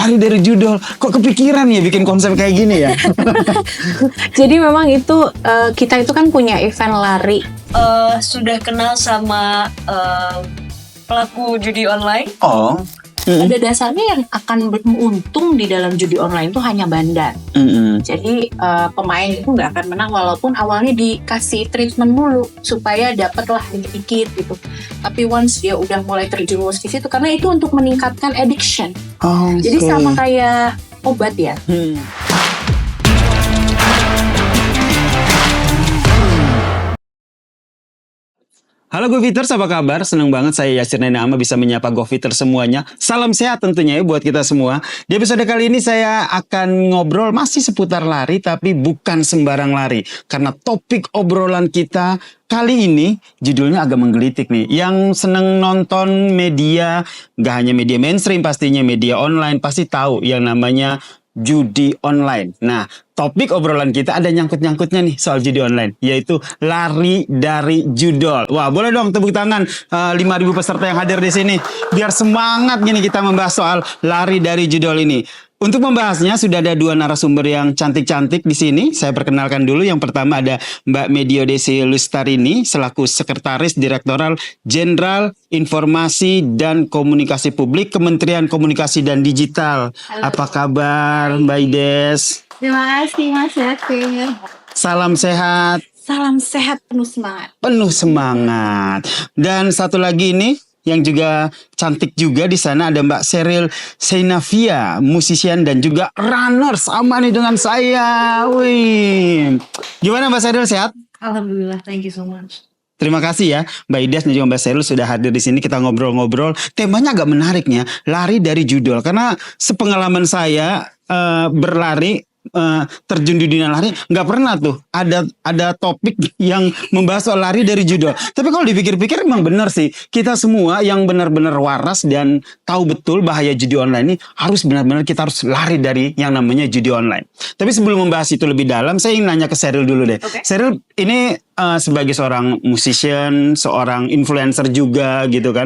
lari dari judol. Kok kepikiran ya bikin konsep kayak gini ya? Jadi memang itu kita itu kan punya event lari. Sudah kenal sama pelaku judi online. Oh. Pada dasarnya yang akan beruntung di dalam judi online itu hanya bandar. Jadi pemain itu nggak akan menang walaupun awalnya dikasih treatment dulu supaya dapatlah dikit gitu. Tapi once dia udah mulai terjerumus di situ, karena itu untuk meningkatkan addiction. Jadi sama kayak obat ya. Halo GoFiters, apa kabar? Senang banget saya Yasir Nenama bisa menyapa GoFiters semuanya. Salam sehat tentunya ya buat kita semua. Di episode kali ini saya akan ngobrol masih seputar lari, tapi bukan sembarang lari. Karena topik obrolan kita kali ini judulnya agak menggelitik nih. Yang seneng nonton media, gak hanya media mainstream pastinya, media online pasti tahu yang namanya judi online. Nah, topik obrolan kita ada nyangkut-nyangkutnya nih soal judi online, yaitu lari dari judol. Wah, boleh dong tepuk tangan 5.000 peserta yang hadir di sini. Biar semangat gini kita membahas soal lari dari judol ini. Untuk membahasnya sudah ada dua narasumber yang cantik-cantik di sini. Saya perkenalkan dulu. Yang pertama ada Mbak Medio Desi Lustarini selaku Sekretaris Direktoral Jenderal Informasi dan Komunikasi Publik Kementerian Komunikasi dan Digital. Halo. Apa kabar Mbak Ides? Terima kasih Mas Yakir. Salam sehat. Salam sehat penuh semangat. Penuh semangat. Dan satu lagi ini yang juga cantik juga di sana ada Mbak Sheryl Seinavia, musisian dan juga runner sama nih dengan saya. Wih. Gimana Mbak Sheryl, sehat? Alhamdulillah, thank you so much. Terima kasih ya Mbak Ides dan juga Mbak Sheryl sudah hadir di sini, kita ngobrol-ngobrol. Temanya agak menariknya, lari dari judol. Karena sepengalaman saya berlari, terjun di dunia lari, nggak pernah tuh ada topik yang membahas soal lari dari judol. Tapi kalau dipikir-pikir emang benar sih, kita semua yang benar-benar waras dan tahu betul bahaya judi online ini harus benar-benar kita harus lari dari yang namanya judi online. Tapi sebelum membahas itu lebih dalam, saya ingin nanya ke Sheryl dulu deh. Okay. Sheryl ini sebagai seorang musician, seorang influencer juga gitu kan,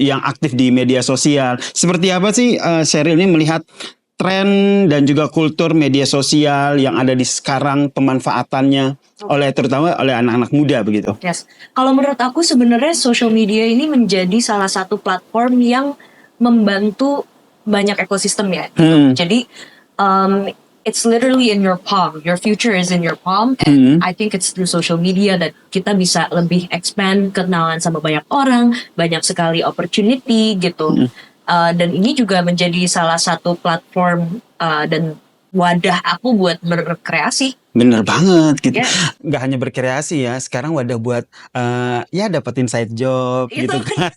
yang aktif di media sosial. Seperti apa sih Sheryl ini melihat tren dan juga kultur media sosial yang ada di sekarang, pemanfaatannya terutama oleh anak-anak muda begitu? Yes. Kalau menurut aku sebenarnya social media ini menjadi salah satu platform yang membantu banyak ekosistem ya. Jadi it's literally in your palm. Your future is in your palm. And I think it's through social media that kita bisa lebih expand kenalan sama banyak orang, banyak sekali opportunity gitu. Dan ini juga menjadi salah satu platform dan wadah aku buat berkreasi. Bener banget gitu. Yeah. Gak hanya berkreasi ya, sekarang wadah buat ya dapetin side job Itu. gitu kan.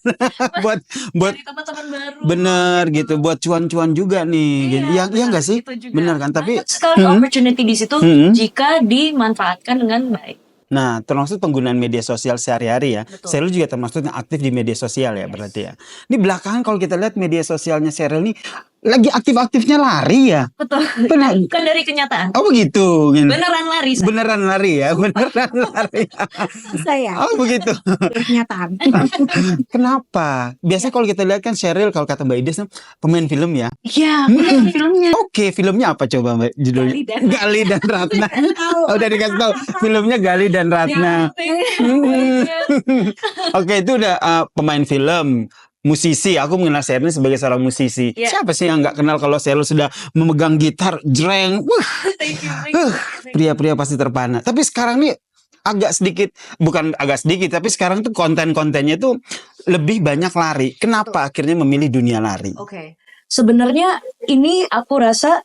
buat Dari teman-teman baru. bener gitu, buat cuan-cuan juga nih. Gitu. Ya gak sih? Itu juga. Bener kan? Tapi banyak sekali opportunity di situ jika dimanfaatkan dengan baik. nah, termasuk penggunaan media sosial sehari-hari ya. Betul. Sheryl juga termasuk yang aktif di media sosial ya, berarti ya. Ini belakangan kalau kita lihat media sosialnya Sheryl nih lagi aktif-aktifnya lari ya. Betul. Benar. Bukan dari kenyataan. Oh begitu. Beneran lari. Say. Beneran lari ya, beneran lari. Saya Oh begitu. kenyataan. Kenapa? Biasanya kalau kita lihat kan Sheryl, kalau kata Mbak Ides pemain film ya. Iya, filmnya. Oke, filmnya apa coba Mbak judulnya? Gali dan Ratna. Oh, udah dikasih tahu. Filmnya Gali dan Ratna. Oke, itu udah pemain film, musisi. Aku mengenal Sheryl sebagai seorang musisi. Yeah. Siapa sih yang nggak kenal kalau Sheryl sudah memegang gitar, jreng. Thank you. Pria-pria pasti terpana. Tapi sekarang nih agak sedikit, bukan agak sedikit, tapi sekarang tuh konten-kontennya tuh lebih banyak lari. Kenapa akhirnya memilih dunia lari? Oke. Sebenarnya ini aku rasa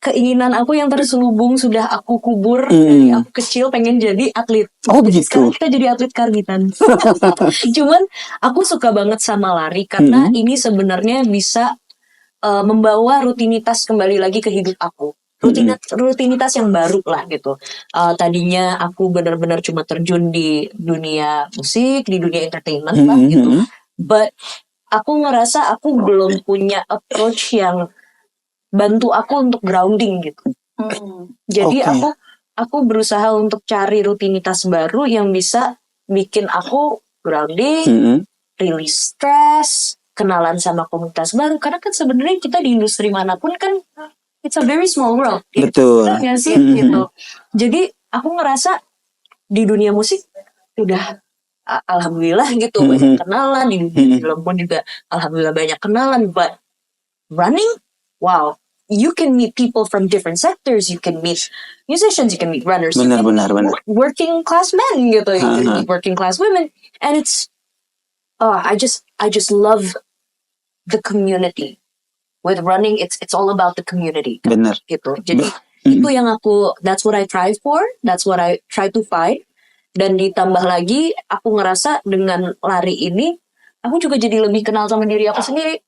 keinginan aku yang terselubung sudah aku kubur dari aku kecil pengen jadi atlet. Oh, Jadi begitu. sekarang kita jadi atlet karbitan. Cuman aku suka banget sama lari karena ini sebenarnya bisa membawa rutinitas kembali lagi ke hidup aku. Rutinitas yang baru lah gitu. Tadinya aku benar-benar cuma terjun di dunia musik, di dunia entertainment lah gitu. But aku ngerasa aku belum punya approach yang bantu aku untuk grounding gitu. Jadi aku berusaha untuk cari rutinitas baru yang bisa bikin aku grounding, release stress, kenalan sama komunitas baru. Karena kan sebenarnya kita di industri manapun kan it's a very small world. Betul. Benar nggak sih gitu. Jadi aku ngerasa di dunia musik udah alhamdulillah gitu banyak kenalan, di dunia film pun juga alhamdulillah banyak kenalan. But running, wow, you can meet people from different sectors. You can meet musicians, you can meet runners, Benar. working class men gitu, you can meet working class women, and it's I just love the community. With running, it's all about the community. Benar. Gitu. Jadi itu yang that's what I try for, that's what I try to find. Dan ditambah lagi, aku ngerasa dengan lari ini, aku juga jadi lebih kenal sama diri aku sendiri.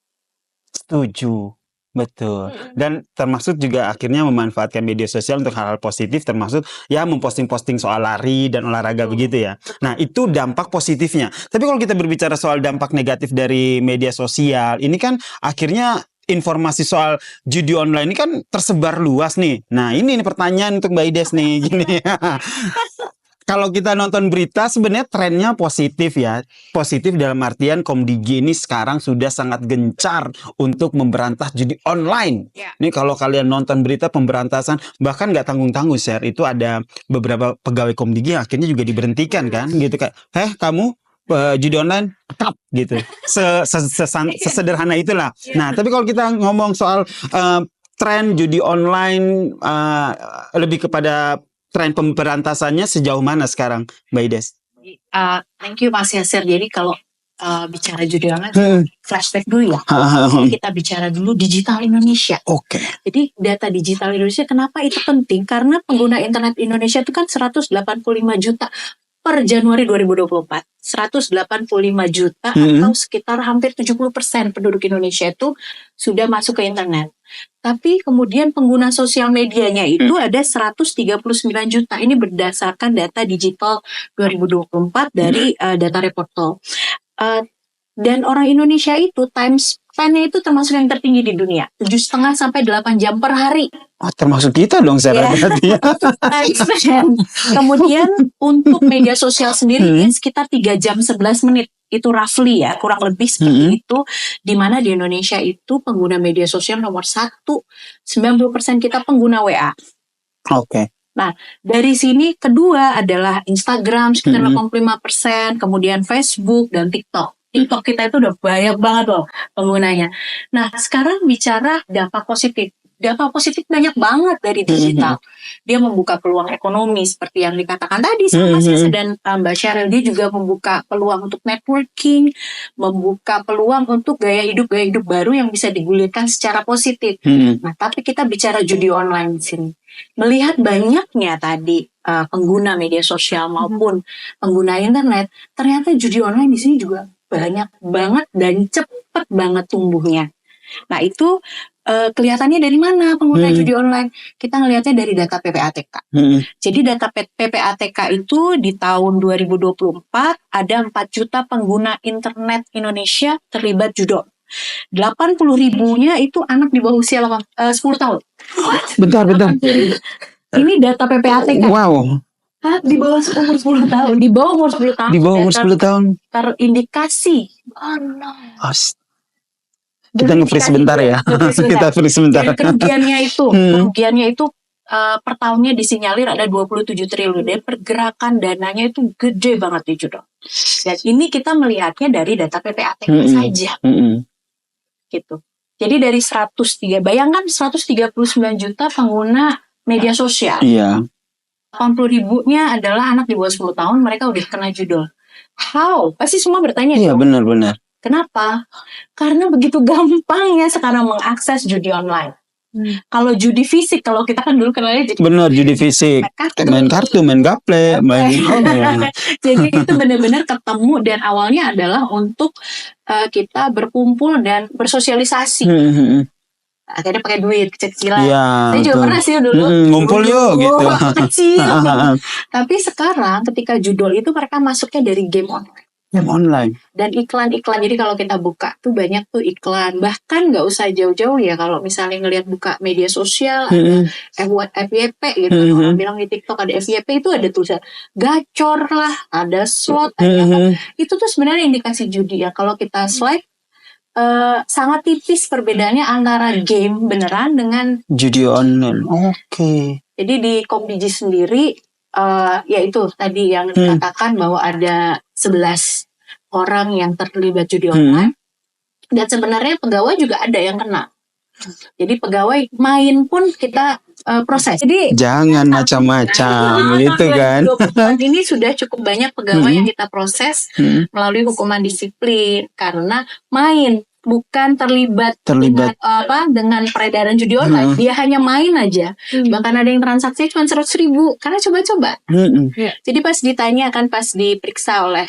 Setuju. Betul. Dan termasuk juga akhirnya memanfaatkan media sosial untuk hal-hal positif, termasuk ya memposting-posting soal lari dan olahraga begitu ya. Nah, itu dampak positifnya. Tapi kalau kita berbicara soal dampak negatif dari media sosial, ini kan akhirnya informasi soal judi online ini kan tersebar luas nih. Nah, ini nih pertanyaan untuk Mbak Ides nih gini. Kalau kita nonton berita sebenarnya trennya positif ya. Positif dalam artian Komdigi ini sekarang sudah sangat gencar untuk memberantas judi online. Ini kalau kalian nonton berita pemberantasan, bahkan nggak tanggung-tanggung share, itu ada beberapa pegawai Komdigi yang akhirnya juga diberhentikan kan gitu, kayak kamu judi online tetap gitu. Sesederhana itulah. Nah, tapi kalau kita ngomong soal tren judi online, lebih kepada tren pemberantasannya sejauh mana sekarang, Mbak Ides? Thank you Mas Yasir. Jadi kalau bicara judi online, flashback dulu ya. Kita bicara dulu digital Indonesia. Oke. Jadi data digital Indonesia, kenapa itu penting? Karena pengguna internet Indonesia itu kan 185 juta per Januari 2024. 185 juta atau sekitar hampir 70% penduduk Indonesia itu sudah masuk ke internet. Tapi kemudian pengguna sosial medianya itu ada 139 juta. Ini berdasarkan data digital 2024 dari data Reportal. Dan orang Indonesia itu time span-nya itu termasuk yang tertinggi di dunia. 7,5 sampai 8 jam per hari. Oh, termasuk kita dong saya berarti. Time span. Kemudian untuk media sosial sendiri sekitar 3 jam 11 menit. Itu roughly ya, kurang lebih seperti itu. Di mana di Indonesia itu pengguna media sosial nomor 1, 90% kita pengguna WA. Oke. Nah, dari sini kedua adalah Instagram sekitar 85%, kemudian Facebook dan TikTok. TikTok kita itu udah banyak banget loh penggunanya. Nah, sekarang bicara dampak positif. Dampak positif banyak banget dari digital. Dia membuka peluang ekonomi seperti yang dikatakan tadi sama Mas Yasa dan Mbak Sheryl. Dia juga membuka peluang untuk networking, membuka peluang untuk gaya hidup baru yang bisa digulirkan secara positif. Nah, tapi kita bicara judi online di sini. Melihat banyaknya tadi pengguna media sosial maupun pengguna internet, ternyata judi online di sini juga banyak banget dan cepat banget tumbuhnya. Nah, itu kelihatannya dari mana pengguna judi online? Kita ngelihatnya dari data PPATK. Jadi data PPATK itu di tahun 2024 ada 4 juta pengguna internet Indonesia terlibat judol. 80.000-nya itu anak di bawah usia 10 tahun. Bentar. Ini data PPATK. Wow. Di bawah umur 10 tahun. Di bawah umur 10 tahun. Di bawah umur 10 tahun. Terindikasi. Oh no. Kita nge-freeze sebentar ya. Kita freeze sebentar. Dan kerugiannya itu per tahunnya disinyalir ada 27 triliun. Dan pergerakan dananya itu gede banget di judul. Dan ini kita melihatnya dari data PPATK saja. Gitu. Jadi dari bayangkan 139 juta pengguna media sosial. Iya. 80.000-nya adalah anak di bawah 10 tahun, mereka udah kena judul. How? Pasti semua bertanya. Iya, benar. Kenapa? Karena begitu gampangnya sekarang mengakses judi online. Kalau judi fisik, kalau kita kan dulu kenalnya judi fisik, main kartu, main gaple, jadi itu benar-benar ketemu dan awalnya adalah untuk kita berkumpul dan bersosialisasi. Akhirnya pakai duit kecil-kecilan. Saya juga pernah sih dulu ngumpul yuk gitu. Kecil. Tapi sekarang ketika judul itu mereka masuknya dari game online. Dan iklan-iklan. Jadi kalau kita buka tuh banyak tuh iklan. Bahkan nggak usah jauh-jauh ya. Kalau misalnya ngelihat buka media sosial, ada FYP gitu. Orang bilang di TikTok ada FYP, itu ada tulisan gacor lah, ada slot, ada apa. Itu tuh sebenarnya indikasi judi ya. Kalau kita swipe sangat tipis perbedaannya antara game beneran dengan Judi online. Oke. Jadi di Komdigi sendiri ya itu tadi yang dikatakan bahwa ada 11 orang yang terlibat judi online. Dan sebenarnya pegawai juga ada yang kena. Jadi pegawai main pun kita proses. Jadi Jangan macam-macam gitu kan. 20 ini sudah cukup banyak pegawai yang kita proses melalui hukuman disiplin karena main, bukan terlibat. Dengan peredaran judi online. Dia hanya main aja. Bahkan ada yang transaksinya cuma 100.000 karena coba-coba. Jadi pas ditanya kan, pas diperiksa oleh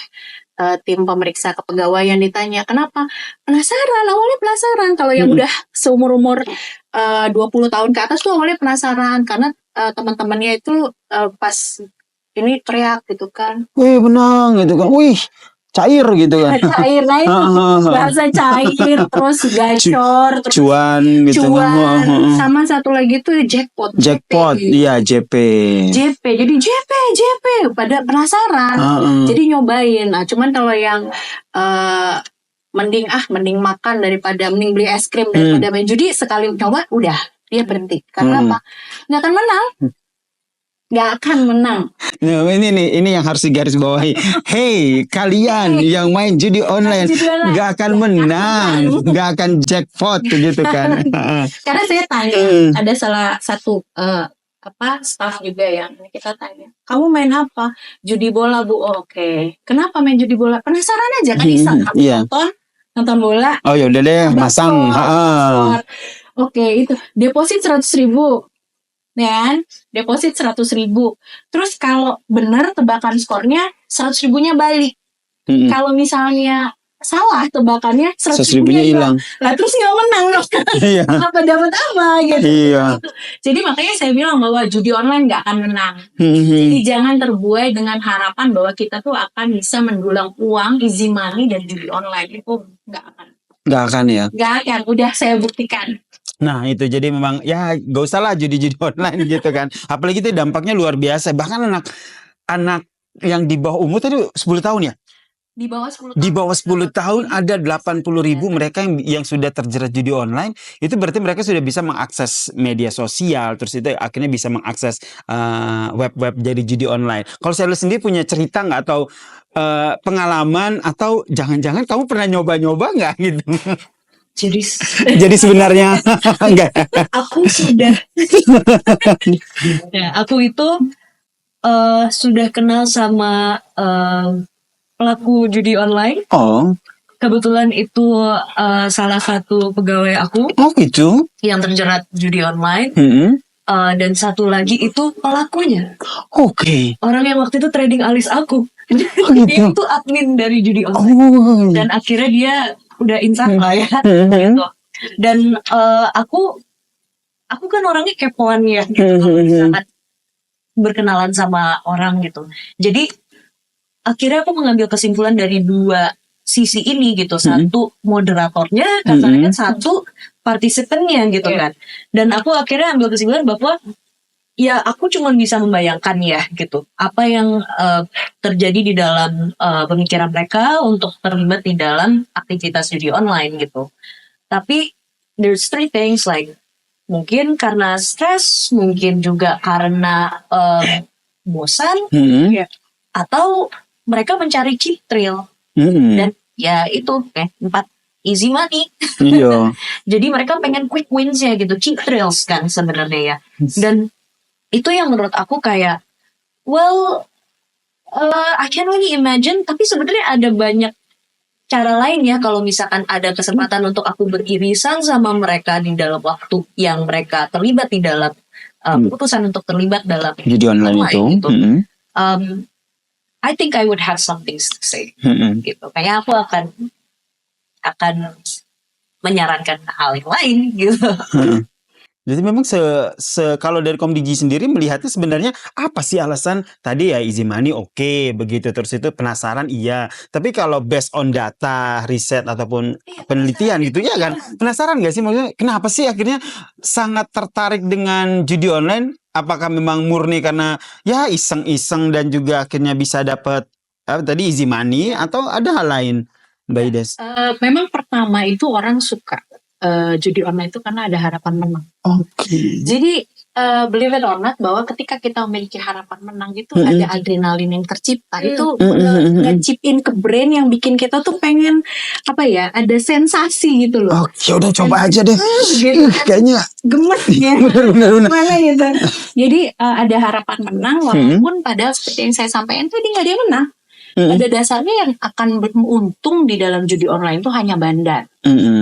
tim pemeriksa kepegawaian, ditanya kenapa, awalnya penasaran. Kalau yang udah seumur-umur 20 tahun ke atas tuh awalnya penasaran karena teman-temannya itu pas ini teriak gitu kan, Wih menang gitu kan, wih cair gitu kan. cair, nah itu bahasa cair, terus gacor, terus Cuan gitu kan. cuan, sama satu lagi tuh jackpot, Jackpot, iya JP. jadi JP, pada penasaran, jadi nyobain. Nah, cuman kalau yang mending makan daripada mending beli es krim daripada main judi, sekali coba udah dia berhenti. Karena apa? Nggak akan menang. Nah, ini yang harus digarisbawahi. Hey, kalian yang main judi online nggak akan menang, nggak akan jackpot gitu kan. Karena saya tanya, ada salah satu staff juga yang kita tanya, kamu main apa? Judi bola, Bu. Oke. Kenapa main judi bola? Penasaran aja kan, iseng. Nonton bola. Oh ya udah deh, masang. Oke, itu deposit 100.000. Dan deposit 100.000. Terus kalau benar tebakan skornya, 100.000-nya balik. Kalau misalnya salah tebakannya, 100.000-nya hilang. Lah terus nggak menang loh. Iya. Apa dapat apa gitu. Iya. Jadi makanya saya bilang bahwa judi online nggak akan menang. Jadi jangan terbuai dengan harapan bahwa kita tuh akan bisa mendulang uang, easy money dan judi online. Itu nggak akan. Nggak akan ya. Nggak akan. Udah saya buktikan. Nah itu jadi memang ya gak usah lah judi-judi online gitu kan. Apalagi itu dampaknya luar biasa. Bahkan anak yang di bawah umur tadi 10 tahun ya. Di bawah 10 tahun. Di bawah 10 tahun ada 80.000 mereka yang sudah terjerat judi online. Itu berarti mereka sudah bisa mengakses media sosial. Terus itu akhirnya bisa mengakses web-web jadi judi online. Kalau saya sendiri punya cerita nggak atau pengalaman, atau jangan-jangan kamu pernah nyoba-nyoba nggak gitu? Jadi sebenarnya enggak. Aku sudah ya, aku itu sudah kenal sama pelaku judi online. Oh. Kebetulan itu salah satu pegawai aku. Oh gitu. Yang terjerat judi online. Dan satu lagi itu pelakunya. Oke. Orang yang waktu itu trading alis aku. Oh, gitu. Dia itu admin dari judi online. Oh. Dan akhirnya dia udah insaf lah ya. Gitu. Dan aku kan orangnya kepoan ya. Gitu. Sangat berkenalan sama orang gitu. Jadi akhirnya aku mengambil kesimpulan dari dua sisi ini gitu. Satu moderatornya, katanya satu partisipannya gitu kan. Dan aku akhirnya ambil kesimpulan bahwa ya aku cuma bisa membayangkan ya gitu. Apa yang terjadi di dalam pemikiran mereka untuk terlibat di dalam aktivitas judi online gitu. Tapi there's three things, like mungkin karena stres, mungkin juga karena bosan, atau mereka mencari cheap thrill. Dan ya itu 4 easy money. Iya. Jadi mereka pengen quick wins ya gitu, cheap thrills kan sebenarnya ya. Dan itu yang menurut aku kayak, I can only imagine. Tapi sebenarnya ada banyak cara lain ya, kalau misalkan ada kesempatan untuk aku beririsan sama mereka di dalam waktu yang mereka terlibat di dalam keputusan untuk terlibat dalam judi online itu. Gitu. I think I would have some things to say. Gitu. Kayak aku akan menyarankan hal yang lain gitu. Jadi memang kalau dari Komdigi sendiri melihatnya sebenarnya apa sih alasan tadi ya, easy money oke, begitu, terus itu penasaran iya, tapi kalau based on data, riset ataupun penelitian gitu ya kan, penasaran gak sih maksudnya kenapa sih akhirnya sangat tertarik dengan judi online? Apakah memang murni karena ya iseng-iseng dan juga akhirnya bisa dapat tadi easy money, atau ada hal lain Mbak Ides? Memang pertama itu orang suka judi online itu karena ada harapan menang. Oke. Jadi believe it or not bahwa ketika kita memiliki harapan menang itu Mm-mm. ada adrenalin yang tercipta. Itu Mm-mm. nge-chip in ke brain yang bikin kita tuh pengen ada sensasi gitu loh. Oke, udah coba aja deh. Gitu. Kayaknya Gemes ya. benar. Mana gitu. Jadi ada harapan menang walaupun padahal seperti yang saya sampaikan tadi nggak ada yang menang. Pada dasarnya yang akan beruntung di dalam judi online itu hanya bandar.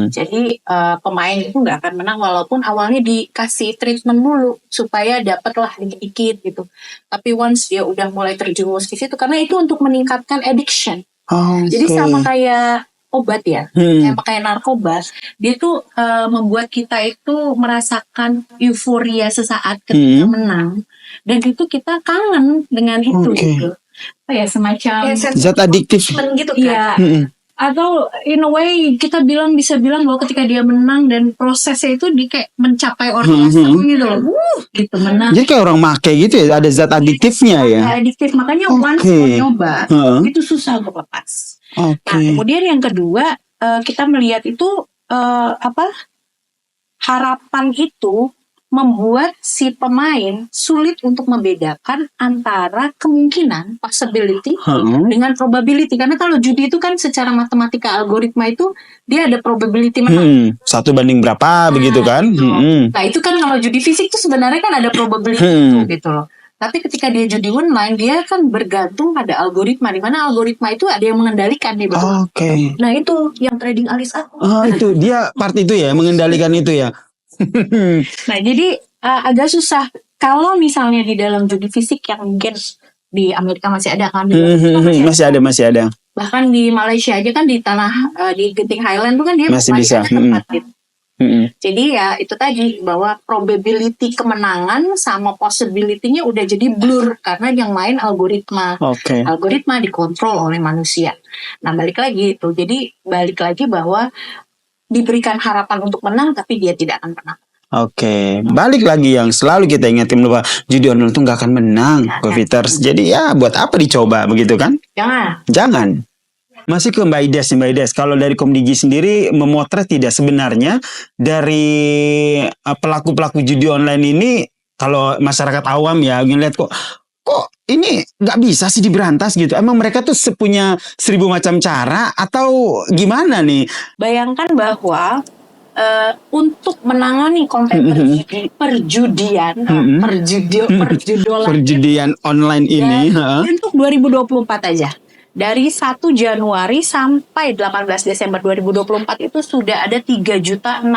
Jadi pemain itu nggak akan menang walaupun awalnya dikasih treatment dulu supaya dapatlah dikit-dikit gitu. Tapi once dia udah mulai terjerumus di situ karena itu untuk meningkatkan addiction. Jadi sama kayak obat ya, kayak narkoba, dia tuh membuat kita itu merasakan euforia sesaat ketika menang, dan itu kita kangen dengan itu gitu. Semacam zat adiktif gitu kan. Iya. Atau in a way kita bisa bilang bahwa ketika dia menang dan prosesnya itu di kayak mencapai orgasme gitu loh. Gitu menang. Jadi kayak orang make gitu ya, ada zat adiktifnya ya. Adiktif, makanya once mau nyoba itu susah untuk lepas. Nah, kemudian yang kedua kita melihat itu harapan itu membuat si pemain sulit untuk membedakan antara kemungkinan possibility dengan probability, karena kalau judi itu kan secara matematika algoritma itu dia ada probability menang 1 banding berapa begitu kan. Nah itu kan kalau judi fisik itu sebenarnya kan ada probability itu gitu loh. Tapi ketika dia judi online, dia kan bergantung pada algoritma, di mana algoritma itu ada yang mengendalikan nih, betul. Nah itu yang trading alis aku. Itu dia part itu ya, mengendalikan itu ya. Nah jadi agak susah kalau misalnya di dalam judi fisik yang mungkin di Amerika masih ada kan, masih ada. Bahkan di Malaysia aja kan di di Genting Highland tuh kan dia masih bisa. ada tempat gitu. Jadi ya itu tadi bahwa probability kemenangan sama possibility-nya udah jadi blur karena yang main algoritma. Algoritma dikontrol oleh manusia. Nah balik lagi itu. Jadi balik lagi bahwa diberikan harapan untuk menang tapi dia tidak akan menang. Balik lagi yang selalu kita ingatin bahwa judi online itu nggak akan menang, Goviters. Jadi ya buat apa dicoba begitu kan? Jangan. Masih ke Mbak Ides. Kalau dari Komdigi sendiri memotret tidak sebenarnya dari pelaku-pelaku judi online ini, kalau masyarakat awam ya ngeliat kok ini nggak bisa sih diberantas gitu. Emang mereka tuh punya 1000 macam cara atau gimana nih? Bayangkan bahwa untuk menangani konten perjudian online ini untuk 2024 aja. Dari 1 Januari sampai 18 Desember 2024 itu sudah ada 3.697.229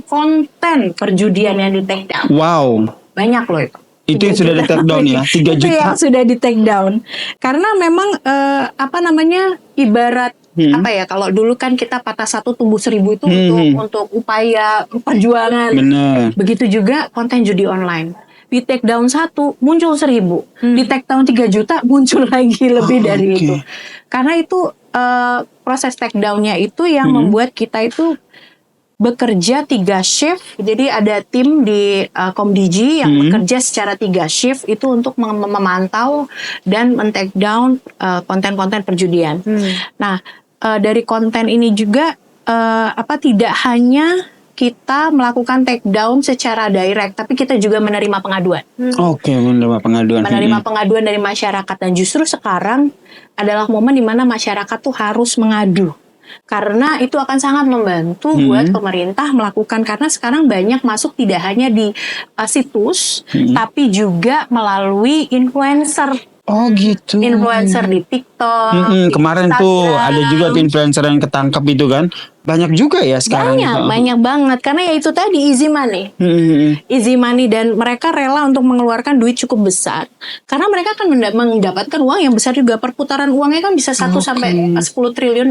konten perjudian yang di take down. Wow. Banyak loh itu. Itu yang sudah di take down ya, 3 juta. Itu yang sudah di take down. Karena memang ibarat kalau dulu kan kita patah 1 tumbuh 1000 itu untuk upaya perjuangan. Bener. Begitu juga konten judi online. Di take down 1 muncul 1000, di take down 3 juta muncul lagi lebih dari itu. Karena itu proses take down-nya itu yang membuat kita itu bekerja 3 shift. Jadi ada tim di Komdigi yang bekerja secara 3 shift itu untuk memantau dan men-take down konten-konten perjudian. Nah, dari konten ini juga tidak hanya kita melakukan take down secara direct, tapi kita juga menerima pengaduan. Menerima pengaduan. Menerima pengaduan dari masyarakat, dan justru sekarang adalah momen di mana masyarakat tuh harus mengadu. Karena itu akan sangat membantu buat pemerintah melakukan, karena sekarang banyak masuk tidak hanya di situs, tapi juga melalui influencer. Influencer di TikTok. Kemarin tuh ada juga influencer yang ketangkap itu kan. Banyak juga ya sekarang. Banyak banget. Karena ya itu tadi easy money. Easy money, dan mereka rela untuk mengeluarkan duit cukup besar. Karena mereka akan mendapatkan uang yang besar juga. Perputaran uangnya kan bisa 1 sampai 10 triliun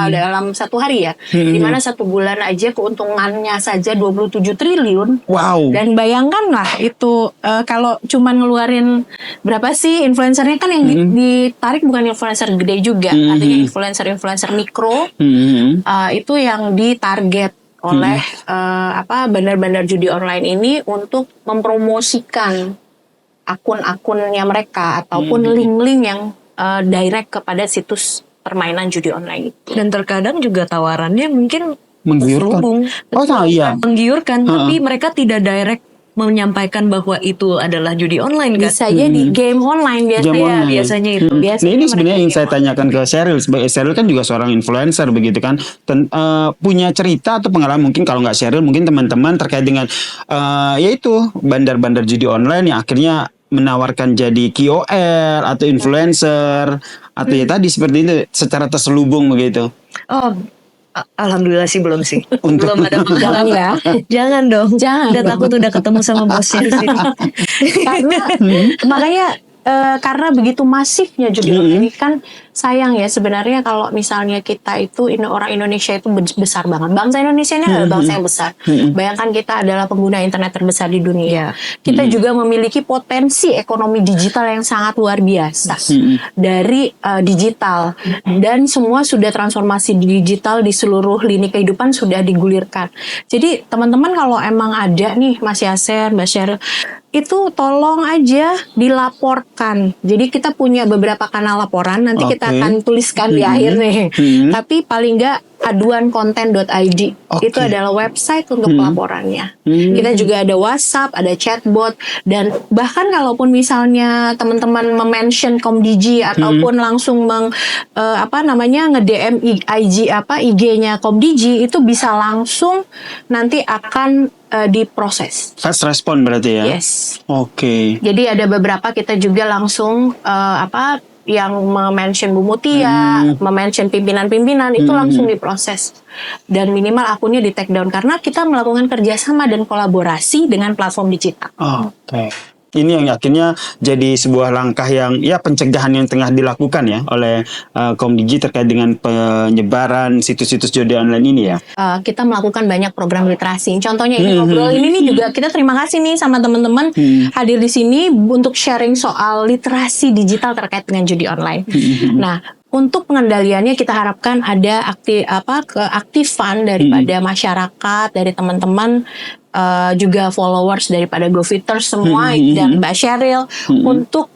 dalam 1 hari ya. Dimana 1 bulan aja keuntungannya saja 27 triliun. Wow. Dan bayangkanlah itu kalau cuman ngeluarin berapa sih influencernya kan yang ditarik bukan influencer gede juga. Artinya influencer mikro. Itu yang ditarget oleh bandar-bandar judi online ini untuk mempromosikan akun-akunnya mereka ataupun link-link yang direct kepada situs permainan judi online itu. Dan terkadang juga tawarannya mungkin Menggiurkan. terselubung. Oh iya. Menggiurkan, tapi mereka tidak direct menyampaikan bahwa itu adalah judi online kan? Bisa jadi game online biasanya. Game online. Biasanya itu. Biasanya Nah ini mereka sebenarnya yang game saya tanyakan ke Sheryl. Sebagai Sheryl kan juga seorang influencer begitu kan. Punya cerita atau pengalaman mungkin kalau nggak Sheryl mungkin teman-teman terkait dengan yaitu bandar-bandar judi online yang akhirnya menawarkan jadi KOL atau influencer atau ya tadi seperti itu secara terselubung begitu. Oh, alhamdulillah sih belum sih. Untuk- Belum ada Jangan ya. Jangan dong. Jangan Dan aku tuh udah ketemu sama bosnya di sini. Karena makanya karena begitu masifnya judi online ini kan sayang ya sebenarnya kalau misalnya kita itu orang Indonesia itu besar banget. Bangsa Indonesia ini adalah bangsa yang besar. Bayangkan kita adalah pengguna internet terbesar di dunia. Kita juga memiliki potensi ekonomi digital yang sangat luar biasa dari digital dan semua sudah transformasi digital di seluruh lini kehidupan sudah digulirkan. Jadi teman-teman kalau emang ada nih Mas Yaser, Mbak Sheryl itu tolong aja dilaporkan. Jadi kita punya beberapa kanal laporan. Nanti kita akan tuliskan di akhir nih. Tapi paling nggak aduankonten.id itu adalah website untuk pelaporannya. Kita juga ada WhatsApp, ada chatbot, dan bahkan kalaupun misalnya teman-teman mention Komdigi ataupun langsung nge-DM IG-nya Komdigi itu bisa langsung nanti akan diproses. Fast respon berarti ya. Yes. Oke. Jadi ada beberapa kita juga langsung yang mention Bu Mutia, mention pimpinan-pimpinan itu langsung diproses dan minimal akunnya di take down karena kita melakukan kerjasama dan kolaborasi dengan platform digital. Oke. Ini yang akhirnya jadi sebuah langkah yang ya pencegahan yang tengah dilakukan ya oleh Komdigi terkait dengan penyebaran situs-situs judi online ini ya. Kita melakukan banyak program literasi. Contohnya ini ngobrol ini nih juga kita terima kasih nih sama teman-teman hadir di sini untuk sharing soal literasi digital terkait dengan judi online. Nah, untuk pengendaliannya kita harapkan ada keaktifan daripada masyarakat, dari teman-teman, juga followers daripada GoFitters semua dan Mbak Sheryl untuk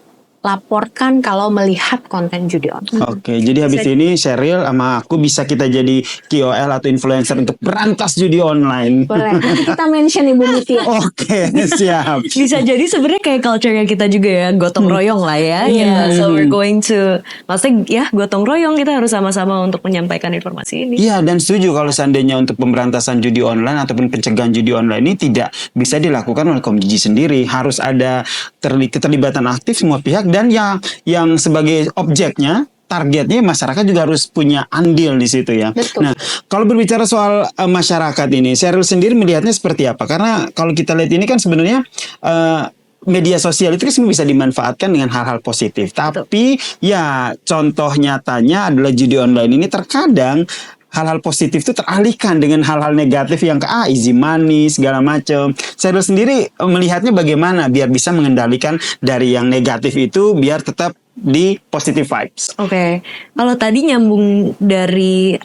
laporkan kalau melihat konten judi online. Oke, jadi habis ini Sheryl sama aku bisa kita jadi KOL atau influencer untuk berantas judi online. Boleh, nanti kita mention Ibu Mutia. Oke, siap. Bisa jadi sebenarnya kayak culture-nya kita juga ya, gotong royong lah ya. So we're going to, maksudnya ya gotong royong, kita harus sama-sama untuk menyampaikan informasi ini. Iya, dan setuju kalau seandainya untuk pemberantasan judi online ataupun pencegahan judi online ini tidak bisa dilakukan oleh Komdigi sendiri. Harus ada keterlibatan aktif semua pihak dan yang sebagai objeknya, targetnya masyarakat juga harus punya andil di situ ya. Betul. Nah, kalau berbicara soal masyarakat ini, Sheryl sendiri melihatnya seperti apa? Karena kalau kita lihat ini kan sebenarnya media sosial itu kan semua bisa dimanfaatkan dengan hal-hal positif. Tapi ya contoh nyatanya adalah judi online ini terkadang hal-hal positif itu teralihkan dengan hal-hal negatif yang easy money segala macam. Sheryl sendiri melihatnya bagaimana biar bisa mengendalikan dari yang negatif itu biar tetap di positive vibes. Oke. Kalau tadi nyambung dari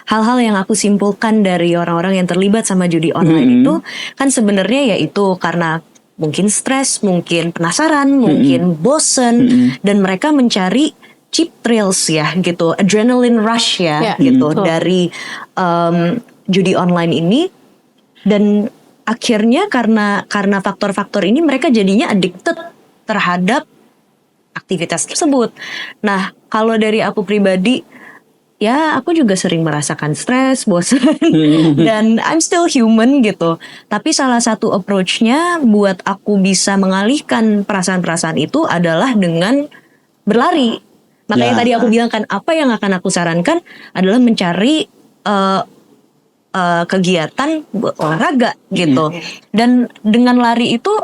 hal-hal yang aku simpulkan dari orang-orang yang terlibat sama judi online itu kan sebenarnya yaitu karena mungkin stres, mungkin penasaran, mungkin bosen, dan mereka mencari cheap thrills ya gitu, adrenaline rush ya gitu dari judi online ini, dan akhirnya karena faktor-faktor ini mereka jadinya addicted terhadap aktivitas tersebut. Nah, kalau dari aku pribadi, ya aku juga sering merasakan stres, bosan, dan I'm still human gitu. Tapi salah satu approach-nya buat aku bisa mengalihkan perasaan-perasaan itu adalah dengan berlari. Makanya tadi aku bilang kan, apa yang akan aku sarankan adalah mencari kegiatan olahraga gitu. Dan dengan lari itu,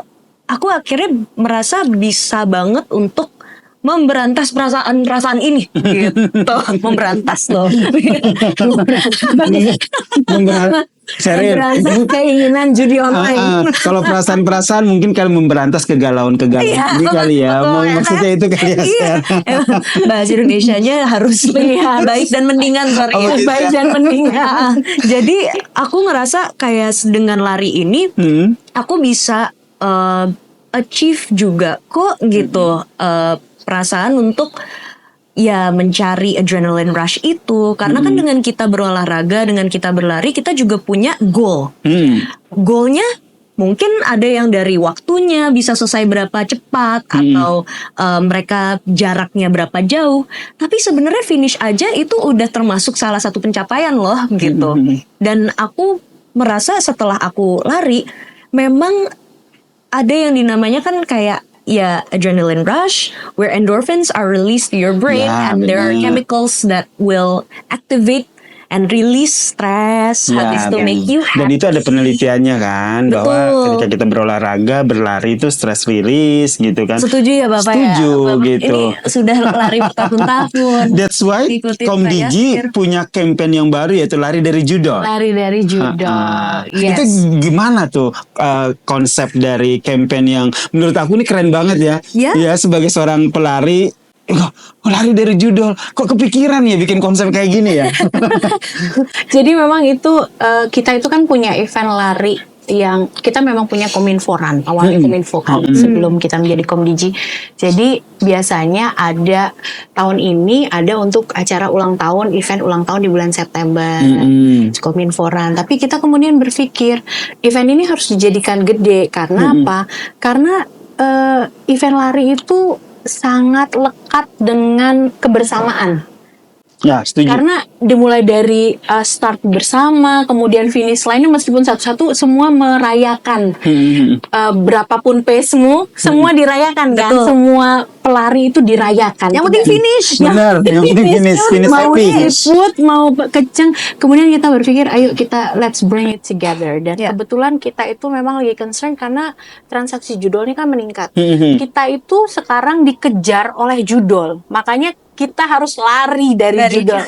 aku akhirnya merasa bisa banget untuk memberantas perasaan ini gitu. Memberantas loh. Memberantas keinginan judi online. Kalau perasaan-perasaan mungkin kalian memberantas kegalauan-kegalauan ini kali ya. Mau maksudnya itu kali ya. Bahasa Indonesianya harus baik dan mendingan, Baik dan mendingan. Jadi aku ngerasa kayak dengan lari ini aku bisa achieve juga kok gitu perasaan untuk ya mencari adrenaline rush itu. Karena kan dengan kita berolahraga, dengan kita berlari, kita juga punya goal. Goalnya mungkin ada yang dari waktunya bisa selesai berapa cepat atau mereka jaraknya berapa jauh. Tapi sebenarnya finish aja itu udah termasuk salah satu pencapaian loh gitu. Dan aku merasa setelah aku lari memang ada yang dinamanya kan kayak ya adrenaline rush where endorphins are released to your brain and there are chemicals that will activate and release stress habis itu make you happy. Dan itu ada penelitiannya kan bahwa ketika kita berolahraga, berlari itu stress release gitu kan. Setuju ya Bapak Setuju ya? gitu. Ini sudah lari bertahun-tahun. That's why Komdigi punya campaign yang baru yaitu lari dari judol. Lari dari judol. Yes. Itu gimana tuh konsep dari campaign yang menurut aku ini keren banget ya. Ya sebagai seorang pelari, lari dari judol. Kok kepikiran ya bikin konsep kayak gini ya? Jadi memang itu kita itu kan punya event lari yang kita memang punya Kominforan. Awalnya Kominfo kan sebelum kita menjadi Komdigi. Jadi biasanya ada tahun ini ada untuk acara ulang tahun, event ulang tahun di bulan September. Kominforan. Tapi kita kemudian berpikir event ini harus dijadikan gede karena apa? Karena event lari itu sangat lekat dengan kebersamaan. Ya, setuju. Karena dimulai dari start bersama, kemudian finish line-nya meskipun satu-satu semua merayakan. Berapapun pace-mu, semua dirayakan kan? Semua pelari itu dirayakan. Yang penting finish. Benar, yang penting finish mau happy. ikut, mau kenceng. Kemudian kita berpikir, ayo kita let's bring it together. Dan kebetulan kita itu memang lagi concern karena transaksi judol ini kan meningkat. Kita itu sekarang dikejar oleh judol. Makanya kita harus lari dari judol.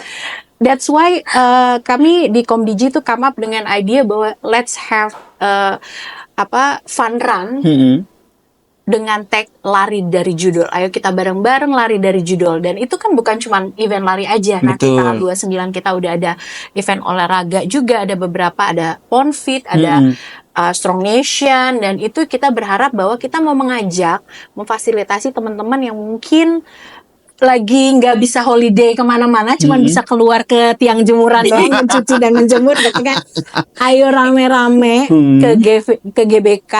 That's why kami di Komdigi itu come up dengan idea bahwa let's have fun run dengan tag lari dari judol. Ayo kita bareng-bareng lari dari judol. Dan itu kan bukan cuma event lari aja. Nanti tanggal 29 kita udah ada event olahraga juga, ada beberapa, ada Ponfit, ada Strong Nation, dan itu kita berharap bahwa kita mau mengajak, memfasilitasi teman-teman yang mungkin lagi nggak bisa holiday kemana-mana, cuman bisa keluar ke tiang jemuran doang, mencuci dan menjemur, gitu kan. Ayo rame-rame ke GBK.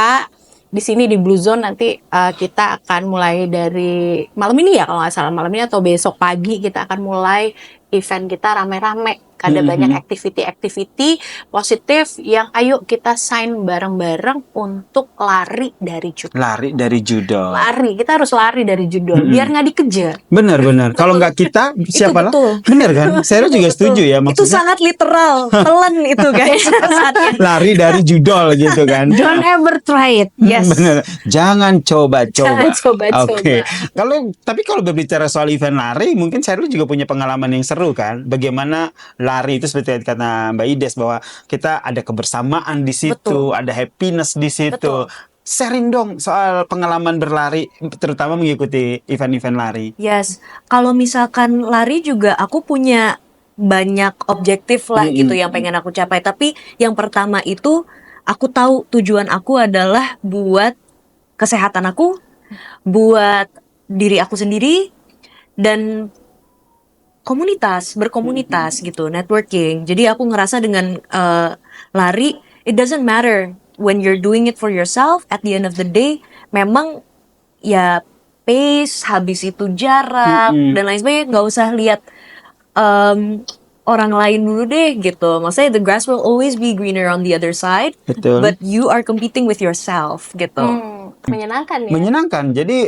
Di sini di Blue Zone nanti kita akan mulai dari malam ini ya kalau nggak salah, malam ini atau besok pagi kita akan mulai event kita rame-rame. Ada banyak activity positif yang ayo kita sign bareng-bareng untuk lari dari judol. Lari dari judol. Kita harus lari dari judol biar nggak dikejar. Benar. Kalau nggak kita siapa lah? Benar kan? Saya juga setuju ya maksudnya. Itu sangat literal, telan itu guys. Lari dari judol gitu kan. Don't ever try it. Yes. Benar. Jangan coba-coba. Jangan coba-coba. Oke. Tapi kalau berbicara soal event lari, mungkin saya juga punya pengalaman yang seru kan. Bagaimana lari itu seperti kata Mbak Ides bahwa kita ada kebersamaan di situ, ada happiness di situ. Sharing dong soal pengalaman berlari, terutama mengikuti event-event lari. Yes, kalau misalkan lari juga aku punya banyak objektif lah gitu yang pengen aku capai. Tapi yang pertama itu aku tahu tujuan aku adalah buat kesehatan aku, buat diri aku sendiri, dan berkomunitas gitu, networking. Jadi aku ngerasa dengan lari, it doesn't matter when you're doing it for yourself. At the end of the day, memang ya pace, habis itu jarak dan lain sebagainya. Nggak usah lihat orang lain dulu deh gitu. Maksudnya the grass will always be greener on the other side. Betul. But you are competing with yourself gitu. Menyenangkan ya. Menyenangkan. Jadi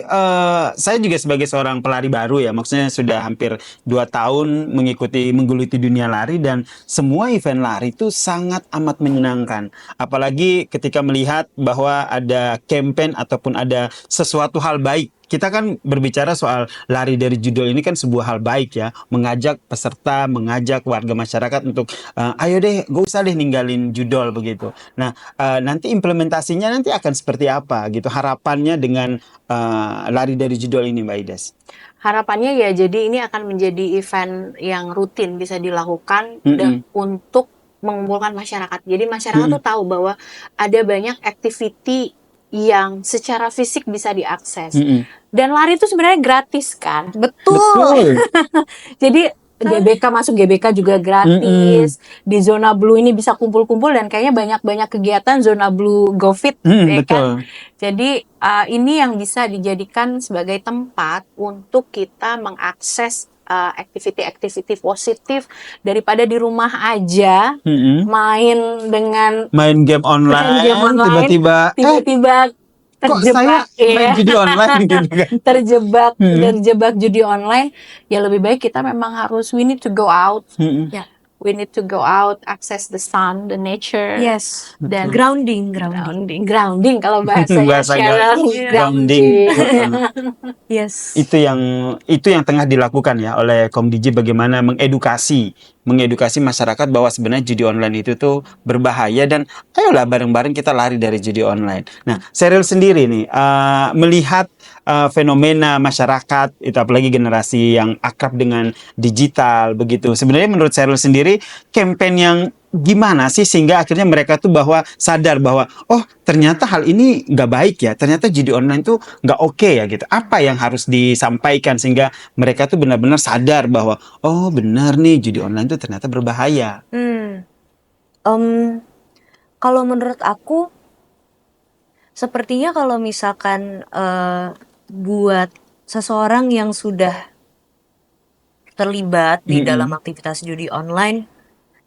saya juga sebagai seorang pelari baru ya, maksudnya sudah hampir 2 tahun menggeluti dunia lari, dan semua event lari itu sangat amat menyenangkan. Apalagi ketika melihat bahwa ada campaign ataupun ada sesuatu hal baik. Kita kan berbicara soal lari dari judol ini kan sebuah hal baik ya, mengajak peserta, mengajak warga masyarakat untuk ayo deh, gak usah deh ninggalin judol begitu. Nah, nanti implementasinya nanti akan seperti apa gitu, harapannya dengan lari dari judol ini Mbak Ides? Harapannya ya jadi ini akan menjadi event yang rutin bisa dilakukan dan untuk mengumpulkan masyarakat. Jadi masyarakat tuh tahu bahwa ada banyak activity yang secara fisik bisa diakses. Mm-mm. Dan lari itu sebenarnya gratis kan? Betul. Jadi GBK masuk GBK juga gratis. Di zona blue ini bisa kumpul-kumpul dan kayaknya banyak-banyak kegiatan zona blue GoFit, ya Betul. kan? Jadi ini yang bisa dijadikan sebagai tempat untuk kita mengakses aktiviti-aktiviti positif daripada di rumah aja main dengan Main game online, tiba-tiba kok saya terjebak main judi online gitu kan. terjebak judi online. Ya lebih baik kita memang harus we need to go out. Ya. We need to go out, access the sun, the nature. Yes. Dan Grounding. grounding kalau bahasa Cheryl, grounding. Yes. Itu yang tengah dilakukan ya oleh Komdiji, bagaimana mengedukasi masyarakat bahwa sebenarnya judi online itu tuh berbahaya, dan ayolah bareng-bareng kita lari dari judi online. Nah, Cheryl sendiri nih melihat fenomena masyarakat itu, apalagi generasi yang akrab dengan digital begitu. Sebenarnya menurut Cheryl sendiri, campaign yang gimana sih sehingga akhirnya mereka tuh sadar bahwa oh ternyata hal ini nggak baik ya, ternyata judi online tuh nggak oke ya gitu. Apa yang harus disampaikan sehingga mereka tuh benar-benar sadar bahwa oh benar nih judi online tuh ternyata berbahaya. Kalau menurut aku, sepertinya kalau misalkan buat seseorang yang sudah terlibat di dalam aktivitas judi online,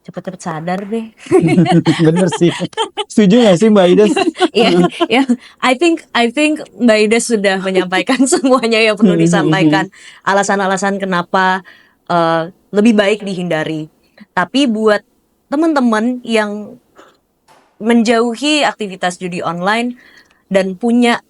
cepet-cepet sadar deh. Bener sih. Setuju gak sih Mbak Ida? Ya, I think Mbak Ida sudah menyampaikan semuanya yang perlu disampaikan. Alasan-alasan kenapa lebih baik dihindari. Tapi buat teman-teman yang menjauhi aktivitas judi online dan punya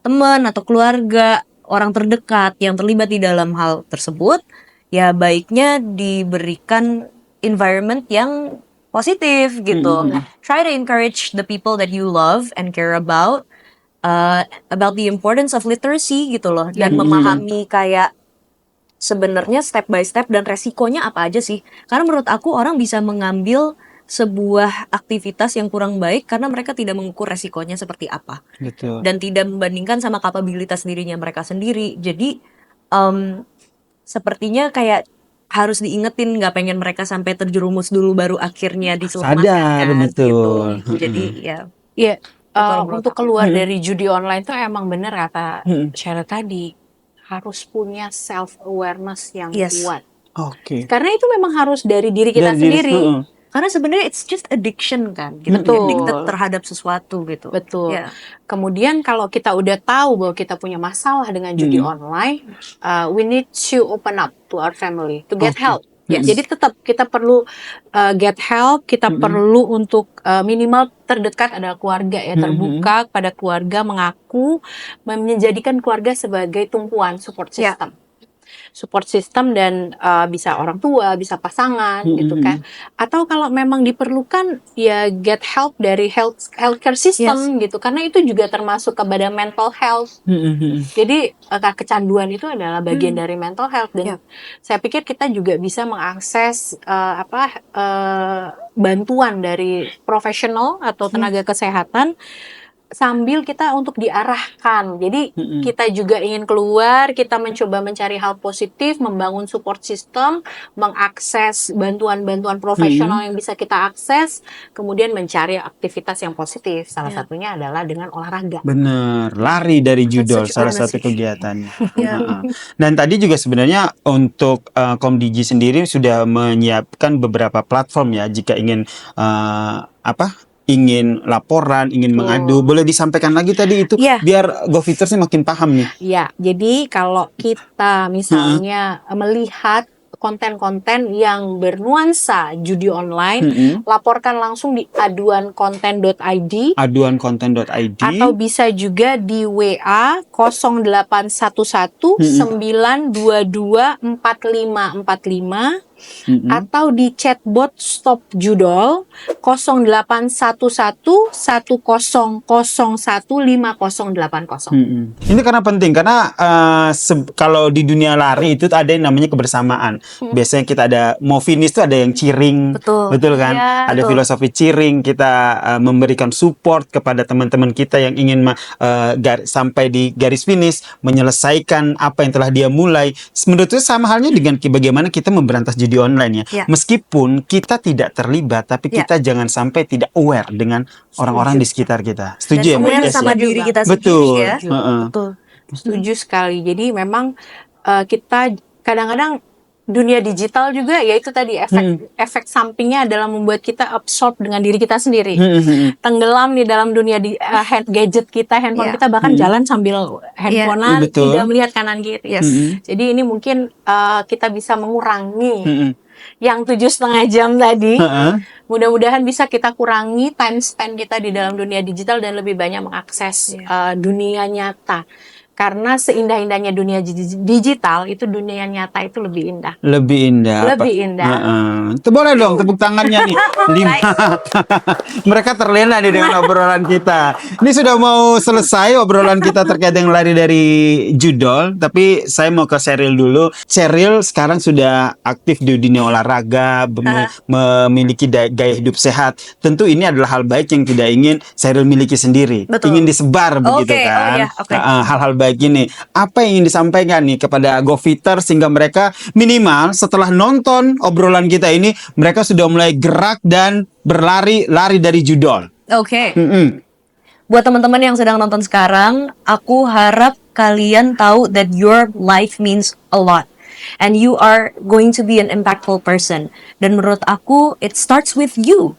teman atau keluarga, orang terdekat yang terlibat di dalam hal tersebut, ya baiknya diberikan environment yang positif gitu. Try to encourage the people that you love and care about the importance of literacy gitu loh, dan memahami kayak sebenarnya step by step dan resikonya apa aja sih. Karena menurut aku orang bisa mengambil sebuah aktivitas yang kurang baik karena mereka tidak mengukur resikonya seperti apa. Betul. Dan tidak membandingkan sama kapabilitas dirinya mereka sendiri. Jadi sepertinya kayak harus diingetin, nggak pengen mereka sampai terjerumus dulu baru akhirnya diselamatkan. Sadar, betul. Gitu. Jadi ya. Iya, kalau menurut untuk aku. keluar dari judi online tuh emang bener kata Cheryl tadi, harus punya self awareness yang kuat. Oke. Karena itu memang harus dari diri kita sendiri. Karena sebenarnya it's just addiction kan, kita addicted terhadap sesuatu gitu. Betul. Yeah. Kemudian kalau kita udah tahu bahwa kita punya masalah dengan judi online, we need to open up to our family to get help. Ya, jadi tetap kita perlu get help, kita perlu untuk minimal terdekat adalah keluarga ya, terbuka pada keluarga, mengaku, menjadikan keluarga sebagai tumpuan support system. Support system dan bisa orang tua, bisa pasangan gitu kan. Atau kalau memang diperlukan ya get help dari healthcare system gitu. Karena itu juga termasuk kepada mental health. Jadi kecanduan itu adalah bagian dari mental health, dan saya pikir kita juga bisa mengakses bantuan dari profesional atau tenaga kesehatan sambil kita untuk diarahkan. Jadi kita juga ingin keluar, kita mencoba mencari hal positif, membangun support system, mengakses bantuan-bantuan profesional yang bisa kita akses, kemudian mencari aktivitas yang positif. Salah satunya adalah dengan olahraga. Bener, lari dari judol salah satu kegiatannya. Dan tadi juga sebenarnya untuk Komdiji sendiri sudah menyiapkan beberapa platform ya, jika ingin ingin laporan, ingin mengadu, boleh disampaikan lagi tadi itu biar GoFitersnya makin paham nih. Ya, jadi kalau kita misalnya melihat konten-konten yang bernuansa judi online, laporkan langsung di aduankonten.id. Aduankonten.id. Atau bisa juga di WA 0811 922 4545. atau di chatbot Stop Judol 081110015080. Ini karena penting karena kalau di dunia lari itu ada yang namanya kebersamaan. Biasanya kita ada mau finish tuh ada yang cheering, betul kan? Ya, Ada filosofi cheering, kita memberikan support kepada teman-teman kita yang ingin sampai di garis finish, menyelesaikan apa yang telah dia mulai. Menurut saya sama halnya dengan bagaimana kita memberantas judi online ya. Meskipun kita tidak terlibat, tapi kita jangan sampai tidak aware dengan orang-orang di sekitar kita. Setuju ya, Mbak aware Des, sama ya? diri kita Betul. sendiri ya. Betul. Setuju sekali. Jadi memang kita kadang-kadang dunia digital juga ya itu tadi efek sampingnya adalah membuat kita absorb dengan diri kita sendiri. Tenggelam di dalam dunia gadget kita, handphone kita, bahkan jalan sambil handphonean, tidak melihat kanan kiri. Jadi ini mungkin kita bisa mengurangi yang 7,5 jam tadi. Mudah-mudahan bisa kita kurangi time spend kita di dalam dunia digital dan lebih banyak mengakses dunia nyata. Karena seindah-indahnya dunia digital, itu dunia nyata itu lebih indah. Lebih indah. Lebih indah. Itu boleh dong tepuk tangannya nih. 5. Mereka terlena nih dengan obrolan kita. Ini sudah mau selesai obrolan kita terkait dengan lari dari judol. Tapi saya mau ke Sheryl dulu. Sheryl sekarang sudah aktif di dunia olahraga, memiliki gaya hidup sehat. Tentu ini adalah hal baik yang tidak ingin Sheryl miliki sendiri. Ingin disebar begitu kan. Hal-hal baik ini. Apa yang ingin disampaikan nih kepada GoFitter sehingga mereka minimal setelah nonton obrolan kita ini mereka sudah mulai gerak dan lari dari judol. Buat teman-teman yang sedang nonton sekarang, aku harap kalian tahu that your life means a lot and you are going to be an impactful person. Dan menurut aku it starts with you.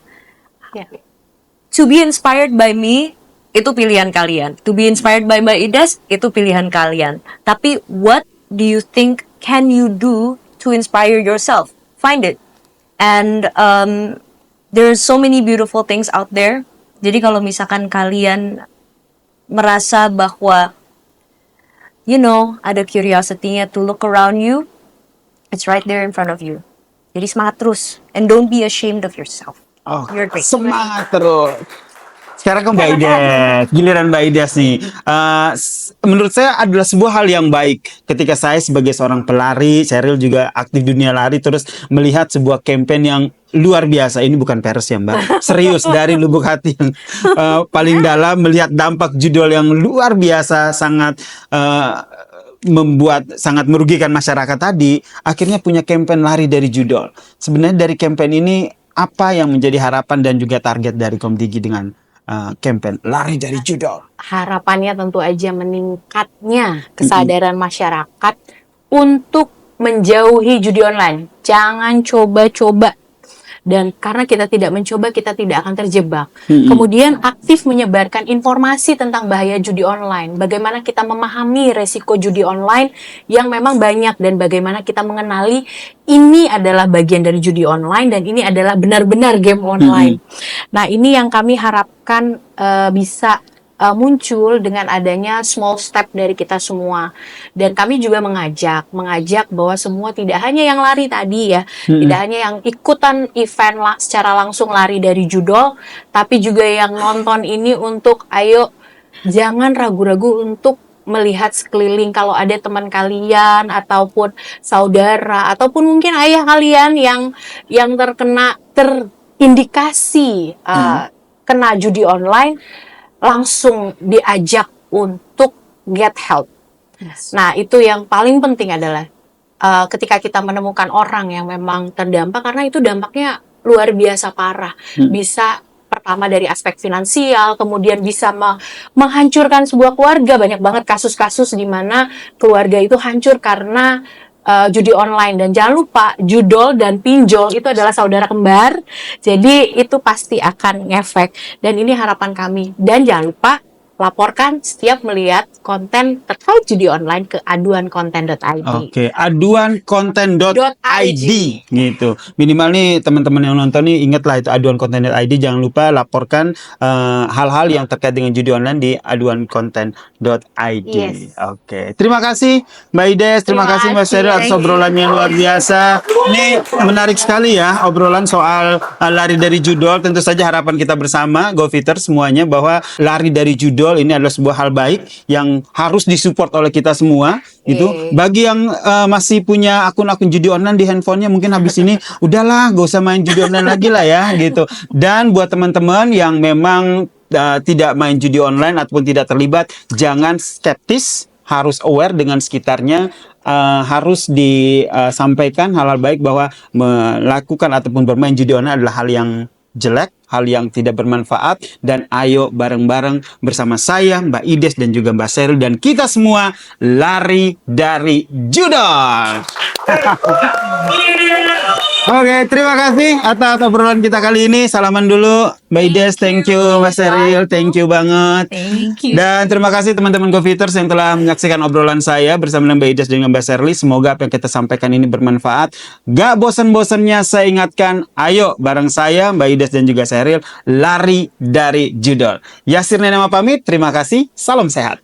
To be inspired by me, itu pilihan kalian. To be inspired by Mbak Idas, itu pilihan kalian. Tapi what do you think can you do to inspire yourself? Find it. And there's so many beautiful things out there. Jadi kalau misalkan kalian merasa bahwa ada curiosity-nya to look around you, it's right there in front of you. Jadi semangat terus and don't be ashamed of yourself. You're great. Semangat terus. Sekarang ke Mbak Idas, giliran Mbak Idas nih. Menurut saya adalah sebuah hal yang baik ketika saya sebagai seorang pelari, Sheryl juga aktif dunia lari, terus melihat sebuah campaign yang luar biasa. Ini bukan peres ya Mbak, serius dari lubuk hati yang paling dalam, melihat dampak judol yang luar biasa, sangat membuat sangat merugikan masyarakat tadi. Akhirnya punya campaign lari dari judol. Sebenarnya dari campaign ini apa yang menjadi harapan dan juga target dari Komdigi dengan campaign lari dari judol? Harapannya tentu aja meningkatnya kesadaran masyarakat untuk menjauhi judi online. Jangan coba-coba. Dan karena kita tidak mencoba, kita tidak akan terjebak. Kemudian aktif menyebarkan informasi tentang bahaya judi online. Bagaimana kita memahami resiko judi online yang memang banyak. Dan bagaimana kita mengenali ini adalah bagian dari judi online dan ini adalah benar-benar game online. Nah, ini yang kami harapkan bisa muncul dengan adanya small step dari kita semua. Dan kami juga mengajak bahwa semua tidak hanya yang lari tadi ya, tidak hanya yang ikutan event secara langsung lari dari judol, tapi juga yang nonton ini untuk ayo jangan ragu-ragu untuk melihat sekeliling. Kalau ada teman kalian ataupun saudara ataupun mungkin ayah kalian yang terindikasi kena judi online, langsung diajak untuk get help. Nah, itu yang paling penting adalah ketika kita menemukan orang yang memang terdampak, karena itu dampaknya luar biasa parah. Bisa pertama dari aspek finansial, kemudian bisa menghancurkan sebuah keluarga. Banyak banget kasus-kasus di mana keluarga itu hancur karena judi online. Dan jangan lupa, judol dan pinjol itu adalah saudara kembar. Jadi itu pasti akan ngefek. Dan ini harapan kami. Dan jangan lupa, laporkan setiap melihat konten terkait judi online ke aduankonten.id. Oke, aduankonten.id gitu. Minimal nih teman-teman yang nonton nih ingatlah itu aduankonten.id, jangan lupa laporkan hal-hal yang terkait dengan judi online di aduankonten.id. Yes. Oke. Terima kasih Mbak Ides, terima kasih Mbak Sheryl atas obrolannya yang luar biasa. Ini menarik sekali ya obrolan soal lari dari judul. Tentu saja harapan kita bersama GoFitter semuanya bahwa lari dari judul ini adalah sebuah hal baik yang harus disupport oleh kita semua. Itu bagi yang masih punya akun-akun judi online di handphonenya, mungkin habis ini udahlah gak usah main judi online lagi lah ya gitu. Dan buat teman-teman yang memang tidak main judi online ataupun tidak terlibat, jangan skeptis, harus aware dengan sekitarnya. Harus disampaikan hal-hal baik bahwa melakukan ataupun bermain judi online adalah hal yang jelek, hal yang tidak bermanfaat, dan ayo bareng-bareng bersama saya, Mbak Ides dan juga Mbak Sheryl dan kita semua lari dari judul. Oke, terima kasih atas obrolan kita kali ini. Salaman dulu, Mbak Ides, thank you, Mbak Sheryl, thank you banget. Thank you. Dan terima kasih teman-teman GoFitters yang telah menyaksikan obrolan saya bersama dengan Mbak Ides dan Mbak Sheryl. Semoga apa yang kita sampaikan ini bermanfaat. Gak bosan-bosannya saya ingatkan, ayo bareng saya, Mbak Ides dan juga Sheryl, lari dari judul. Yasir Nenama pamit, terima kasih, salam sehat.